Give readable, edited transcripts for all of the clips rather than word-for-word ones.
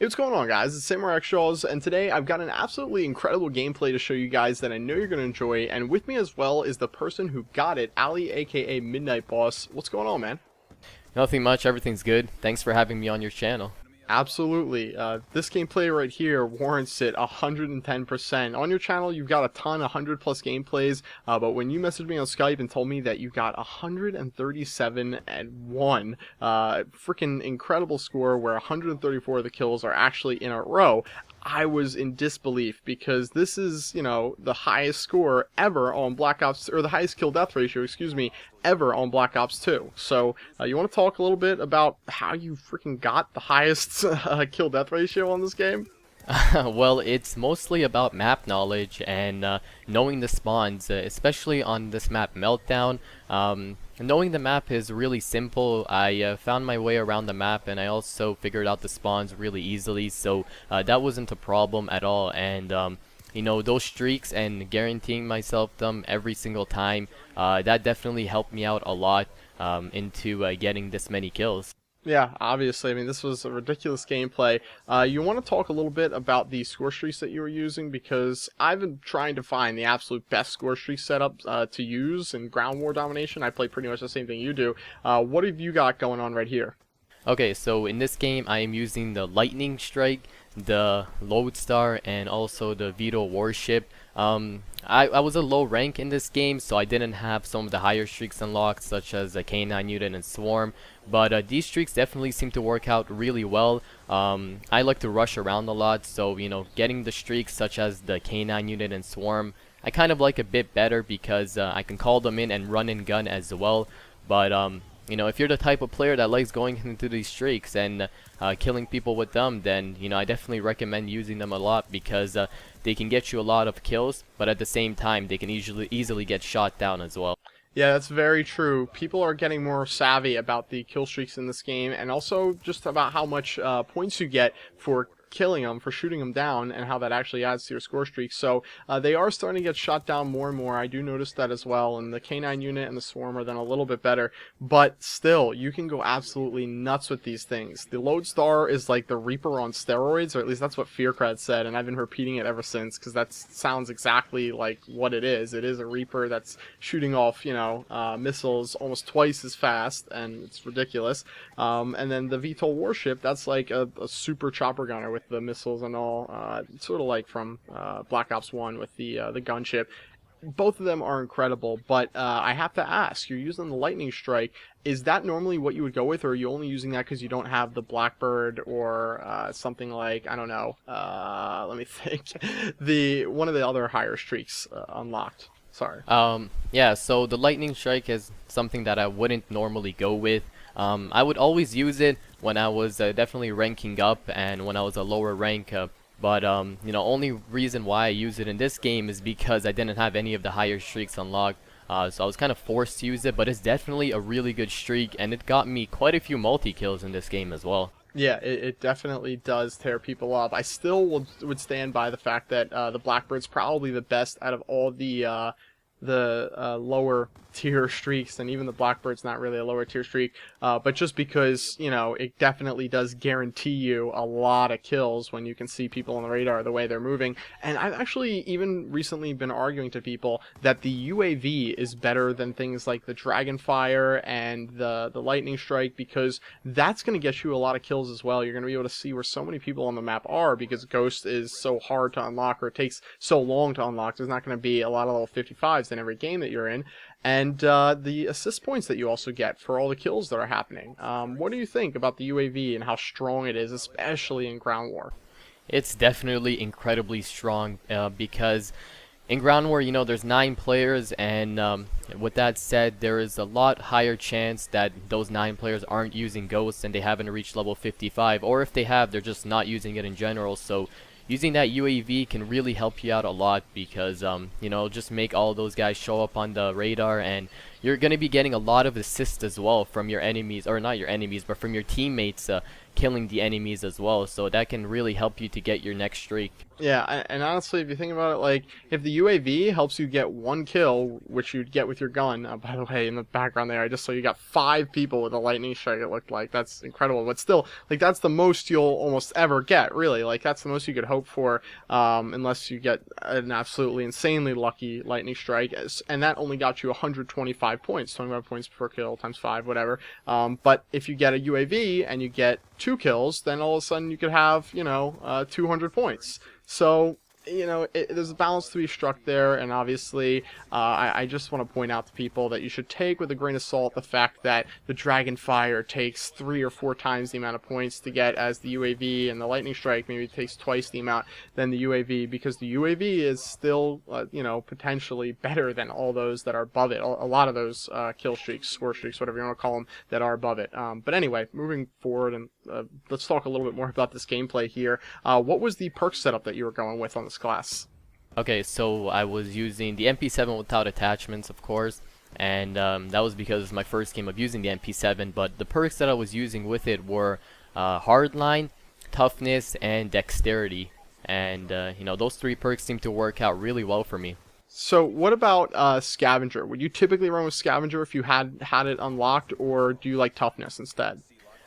Hey, what's going on, guys? It's xjawz, and today I've got an absolutely incredible gameplay to show you guys that I know you're going to enjoy, and with me as well is the person who got it, Ali, aka Midnight Boss. What's going on, man? Nothing much, everything's good. Thanks for having me on your channel. Absolutely. This gameplay right here warrants it 110%. On your channel, you've got a ton, 100 plus gameplays, but when you messaged me on Skype and told me that you got 137 and 1, freaking incredible score where 134 of the kills are actually in a row, I was in disbelief because this is, the highest score ever on Black Ops, or the highest kill death ratio, excuse me, ever on Black Ops 2. So, you want to talk a little bit about how you freaking got the highest kill death ratio on this game? Well, it's mostly about map knowledge and knowing the spawns, especially on this map Meltdown. Knowing the map is really simple. I found my way around the map, and I also figured out the spawns really easily, so that wasn't a problem at all. And those streaks and guaranteeing myself them every single time, that definitely helped me out a lot into getting this many kills. Yeah, obviously. I mean, this was a ridiculous gameplay. You want to talk a little bit about the score streaks that you were using, because I've been trying to find the absolute best score streak setup to use in ground war domination. I play pretty much the same thing you do. What have you got going on right here? Okay, so in this game I am using the Lightning Strike, the Lodestar, and also the Veto Warship. I was a low rank in this game, so I didn't have some of the higher streaks unlocked, such as the K9 Unit and Swarm, but these streaks definitely seem to work out really well. I like to rush around a lot, so getting the streaks such as the K9 Unit and Swarm, I kind of like a bit better because I can call them in and run and gun as well. But if you're the type of player that likes going into these streaks and killing people with them, then I definitely recommend using them a lot, because they can get you a lot of kills, but at the same time they can easily get shot down as well. Yeah, that's very true. People are getting more savvy about the kill streaks in this game, and also just about how much points you get for killing them, for shooting them down, and how that actually adds to your score streak. So they are starting to get shot down more and more. I do notice that as well, and the K9 unit and the Swarm are then a little bit better, but still, you can go absolutely nuts with these things. The Lodestar is like the Reaper on steroids, or at least that's what Fearcrad said, and I've been repeating it ever since, because that sounds exactly like what it is. It is a Reaper that's shooting off, missiles almost twice as fast, and it's ridiculous. And then the VTOL Warship, that's like a super chopper gunner with the missiles and all, sort of like from Black Ops 1 with the gunship. Both of them are incredible, but I have to ask, you're using the Lightning Strike. Is that normally what you would go with, or are you only using that because you don't have the Blackbird or something like, I don't know, let me think, one of the other higher streaks unlocked? Sorry. Yeah, so the Lightning Strike is something that I wouldn't normally go with. I would always use it when I was definitely ranking up and when I was a lower rank, but only reason why I use it in this game is because I didn't have any of the higher streaks unlocked, so I was kind of forced to use it. But it's definitely a really good streak, and it got me quite a few multi-kills in this game as well. Yeah, it definitely does tear people up. I still would stand by the fact that the Blackbird's probably the best out of all the lower tier streaks, and even the Blackbird's not really a lower tier streak, but just because it definitely does guarantee you a lot of kills when you can see people on the radar the way they're moving. And I've actually even recently been arguing to people that the UAV is better than things like the Dragonfire and the Lightning Strike, because that's going to get you a lot of kills as well. You're going to be able to see where so many people on the map are, because Ghost is so hard to unlock, or it takes so long to unlock. There's not going to be a lot of level 55s in every game that you're in. And the assist points that you also get for all the kills that are happening. What do you think about the UAV and how strong it is, especially in ground war? It's definitely incredibly strong, because in ground war, there's 9 players, and with that said, there is a lot higher chance that those 9 players aren't using Ghosts and they haven't reached level 55, or if they have, they're just not using it in general. So using that UAV can really help you out a lot, because just make all those guys show up on the radar, and you're going to be getting a lot of assists as well from your enemies, or not your enemies, but from your teammates, killing the enemies as well, so that can really help you to get your next streak. Yeah, and honestly, if you think about it, like, if the UAV helps you get 1 kill, which you'd get with your gun, by the way, in the background there, I just saw you got 5 people with a lightning strike, it looked like. That's incredible, but still, like, that's the most you'll almost ever get, really. Like, that's the most you could hope for, unless you get an absolutely insanely lucky lightning strike, and that only got you 125 points, 25 points per kill, times 5, whatever. But if you get a UAV, and you get 2 kills, then all of a sudden you could have, 200 points. So, there's a balance to be struck there, and obviously, I just want to point out to people that you should take with a grain of salt the fact that the Dragonfire takes 3 or 4 times the amount of points to get as the UAV, and the Lightning Strike maybe takes twice the amount than the UAV, because the UAV is still, potentially better than all those that are above it. A lot of those kill streaks, score streaks, whatever you want to call them, that are above it. But anyway, moving forward, and let's talk a little bit more about this gameplay here. What was the perk setup that you were going with on this class? Okay, so I was using the MP7 without attachments, of course, and that was because it's my first game of using the MP7, but the perks that I was using with it were Hardline, Toughness, and Dexterity, and those 3 perks seem to work out really well for me. So what about Scavenger? Would you typically run with Scavenger if you had it unlocked, or do you like Toughness instead?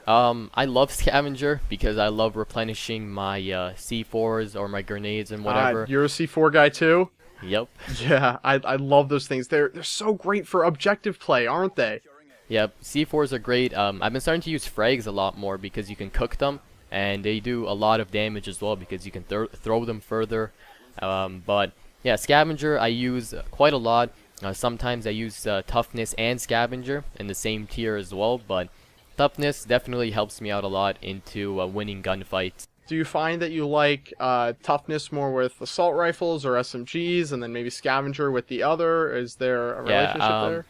I love Scavenger because I love replenishing my C4s or my grenades and whatever. You're a C4 guy too? Yep. Yeah, I love those things. They're so great for objective play, aren't they? Yep, C4s are great. I've been starting to use frags a lot more because you can cook them, and they do a lot of damage as well because you can throw them further. But yeah, Scavenger I use quite a lot. Sometimes I use Toughness and Scavenger in the same tier as well, but Toughness definitely helps me out a lot into winning gunfights. Do you find that you like Toughness more with assault rifles or SMGs, and then maybe Scavenger with the other? Is there a relationship there?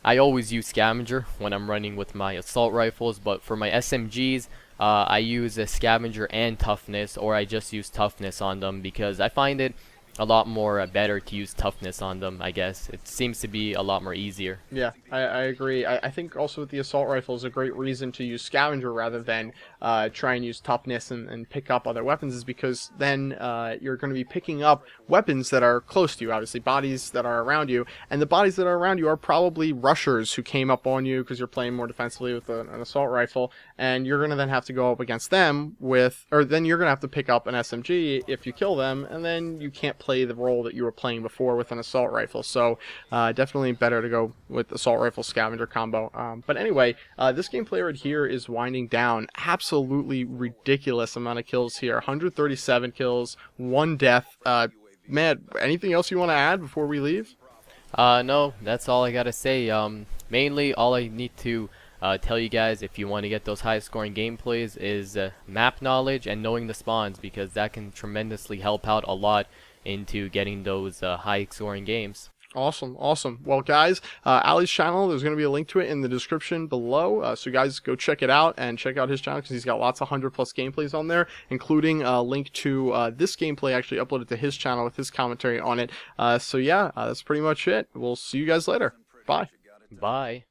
I always use Scavenger when I'm running with my assault rifles, but for my SMGs, I use a Scavenger and Toughness, or I just use Toughness on them because I find it a lot more better to use Toughness on them, I guess. It seems to be a lot more easier. Yeah, I agree. I think also with the assault rifle is a great reason to use Scavenger rather than try and use Toughness and pick up other weapons, is because then you're going to be picking up weapons that are close to you, obviously bodies that are around you, and the bodies that are around you are probably rushers who came up on you because you're playing more defensively with an assault rifle, and you're going to then have to go up against them then you're going to have to pick up an SMG if you kill them, and then you can't play the role that you were playing before with an assault rifle. So definitely better to go with assault rifle Scavenger combo. But anyway, this gameplay right here is winding down. Absolutely ridiculous amount of kills here. 137 kills, 1 death. Matt, anything else you want to add before we leave? No, that's all I gotta say. Mainly all I need to tell you guys, if you want to get those high scoring gameplays, is map knowledge and knowing the spawns, because that can tremendously help out a lot into getting those high scoring games. Awesome. Well, guys, Ali's channel, there's going to be a link to it in the description below. So guys, go check it out and check out his channel because he's got lots of 100+ gameplays on there, including a link to this gameplay actually uploaded to his channel with his commentary on it. So yeah, that's pretty much it. We'll see you guys later. Bye. Bye.